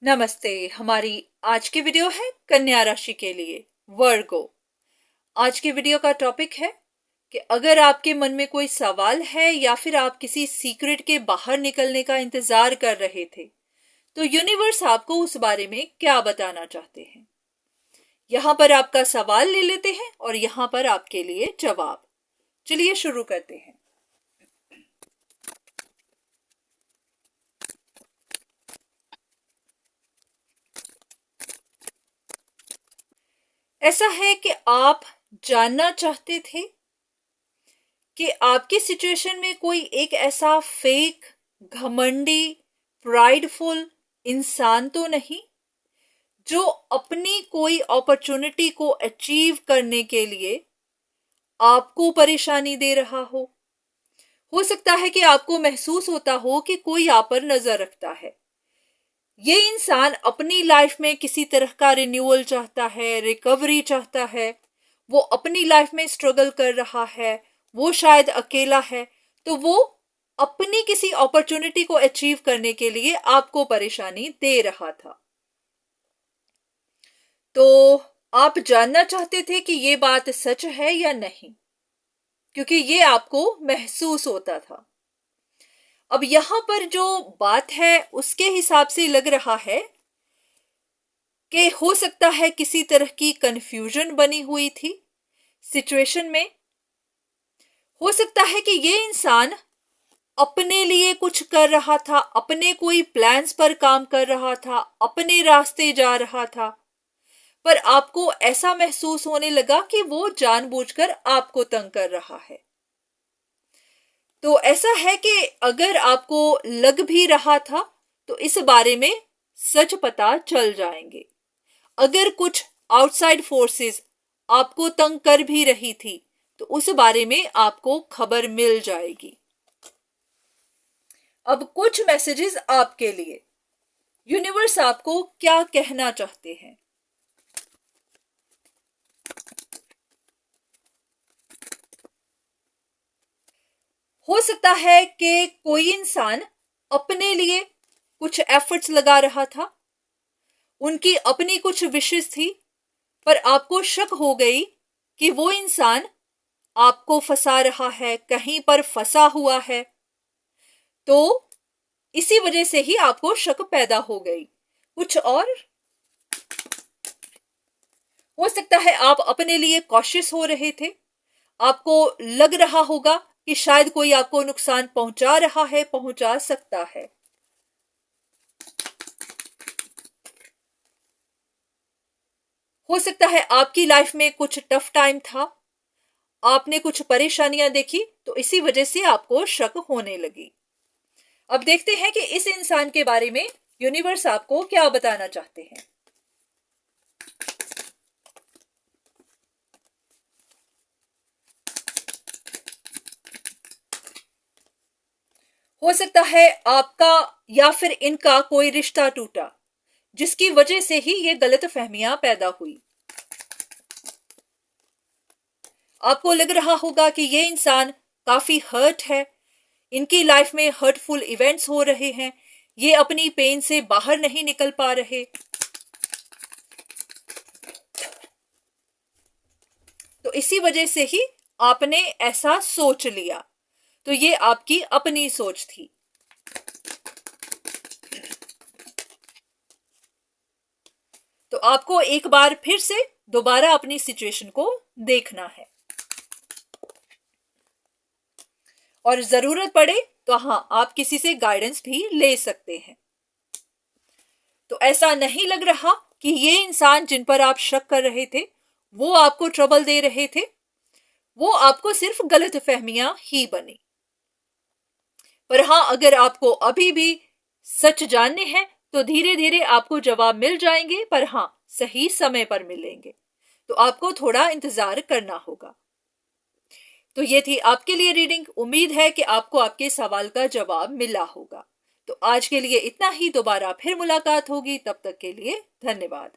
नमस्ते। हमारी आज की वीडियो है कन्या राशि के लिए वर्गो। आज की वीडियो का टॉपिक है कि अगर आपके मन में कोई सवाल है या फिर आप किसी सीक्रेट के बाहर निकलने का इंतजार कर रहे थे तो यूनिवर्स आपको उस बारे में क्या बताना चाहते हैं। यहाँ पर आपका सवाल ले लेते हैं और यहाँ पर आपके लिए जवाब। चलिए शुरू करते हैं। ऐसा है कि आप जानना चाहते थे कि आपकी सिचुएशन में कोई एक ऐसा फेक, घमंडी, प्राइडफुल इंसान तो नहीं जो अपनी कोई अपॉर्चुनिटी को अचीव करने के लिए आपको परेशानी दे रहा हो सकता है कि आपको महसूस होता हो कि कोई आप पर नजर रखता है। ये इंसान अपनी लाइफ में किसी तरह का रिन्यूअल चाहता है, रिकवरी चाहता है, वो अपनी लाइफ में स्ट्रगल कर रहा है, वो शायद अकेला है, तो वो अपनी किसी अपॉर्चुनिटी को अचीव करने के लिए आपको परेशानी दे रहा था। तो आप जानना चाहते थे कि ये बात सच है या नहीं, क्योंकि ये आपको महसूस होता था। अब यहां पर जो बात है उसके हिसाब से लग रहा है कि हो सकता है किसी तरह की कंफ्यूजन बनी हुई थी सिचुएशन में। हो सकता है कि ये इंसान अपने लिए कुछ कर रहा था, अपने कोई प्लान्स पर काम कर रहा था, अपने रास्ते जा रहा था, पर आपको ऐसा महसूस होने लगा कि वो जानबूझकर आपको तंग कर रहा है। तो ऐसा है कि अगर आपको लग भी रहा था तो इस बारे में सच पता चल जाएंगे। अगर कुछ आउटसाइड फोर्सेस आपको तंग कर भी रही थी तो उस बारे में आपको खबर मिल जाएगी। अब कुछ मैसेजेस आपके लिए, यूनिवर्स आपको क्या कहना चाहते हैं। हो सकता है कि कोई इंसान अपने लिए कुछ एफर्ट्स लगा रहा था, उनकी अपनी कुछ विशेस थी, पर आपको शक हो गई कि वो इंसान आपको फंसा रहा है, कहीं पर फंसा हुआ है, तो इसी वजह से ही आपको शक पैदा हो गई। कुछ और हो सकता है आप अपने लिए कॉशियस हो रहे थे, आपको लग रहा होगा कि शायद कोई आपको नुकसान पहुंचा रहा है, पहुंचा सकता है। हो सकता है आपकी लाइफ में कुछ टफ टाइम था, आपने कुछ परेशानियां देखी, तो इसी वजह से आपको शक होने लगी। अब देखते हैं कि इस इंसान के बारे में यूनिवर्स आपको क्या बताना चाहते हैं। हो सकता है आपका या फिर इनका कोई रिश्ता टूटा, जिसकी वजह से ही ये गलत फहमियां पैदा हुई। आपको लग रहा होगा कि ये इंसान काफी हर्ट है, इनकी लाइफ में हर्टफुल इवेंट्स हो रहे हैं, ये अपनी पेन से बाहर नहीं निकल पा रहे, तो इसी वजह से ही आपने ऐसा सोच लिया। तो ये आपकी अपनी सोच थी। तो आपको एक बार फिर से दोबारा अपनी सिचुएशन को देखना है, और जरूरत पड़े तो हाँ, आप किसी से गाइडेंस भी ले सकते हैं। तो ऐसा नहीं लग रहा कि ये इंसान जिन पर आप शक कर रहे थे वो आपको ट्रबल दे रहे थे, वो आपको सिर्फ गलत फहमियां ही बनी। पर हाँ, अगर आपको अभी भी सच जानने हैं तो धीरे धीरे आपको जवाब मिल जाएंगे, पर हाँ, सही समय पर मिलेंगे, तो आपको थोड़ा इंतजार करना होगा। तो ये थी आपके लिए रीडिंग। उम्मीद है कि आपको आपके सवाल का जवाब मिला होगा। तो आज के लिए इतना ही, दोबारा फिर मुलाकात होगी, तब तक के लिए धन्यवाद।